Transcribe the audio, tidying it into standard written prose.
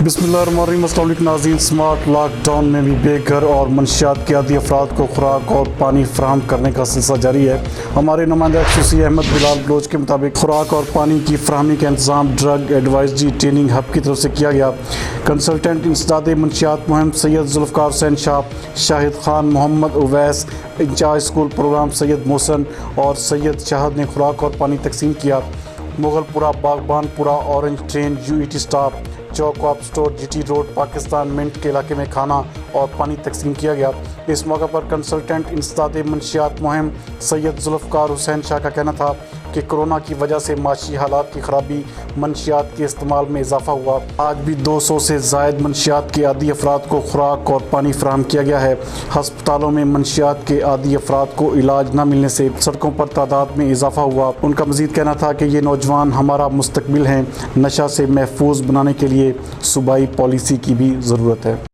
बिस्मिल्लाहिर्रहमानिर्रहीम। अस्सलाम वालेकुम नाज़रीन। स्मार्ट लॉक डाउन में भी बेघर और मंशियात के आदी अफराद को खुराक और पानी फराहम करने का सिलसिला जारी है। हमारे नुमाइंदा खसूसी अहमद बिलाल बलोच के मुताबिक खुराक और पानी की फराहमी का इंतज़ाम ड्रग एडवाइजरी ट्रेनिंग हब की तरफ से किया गया। कंसल्टेंट इंसदाद मंशियात मुहिम Syed Zulfiqar Hussain Shah, Shahid Khan, Mohammad Uwais, incharge school program Syed Mohsin और सैयद शाहद ने खुराक और पानी तकसीम किया। Mughalpura, Baghbanpura, orange train, UET staff, Chowk of store, GT road, Pakistan mint के इलाके में खाना और पानी तकसीम किया गया। इस मौके पर कंसल्टेंट इंसदाद मंशियात मुहिम सैयद जुल्फ़कार हुसैन शाह का कहना था कि कोरोना की वजह से माशी हालात की ख़राबी, मंशियात के इस्तेमाल में इजाफा हुआ। आज भी 200 से ज़ायद मंशियात के आदी अफराद को खुराक और पानी फराहम किया गया है। हस्पतालों में मंशियात के आदी अफराद को इलाज न मिलने से सड़कों पर तादाद में इजाफा हुआ। उनका मज़ीद कहना था कि ये नौजवान हमारा मुस्तकबिल हैं। नशा से महफूज बनाने के लिए सूबाई पॉलिसी की भी ज़रूरत है।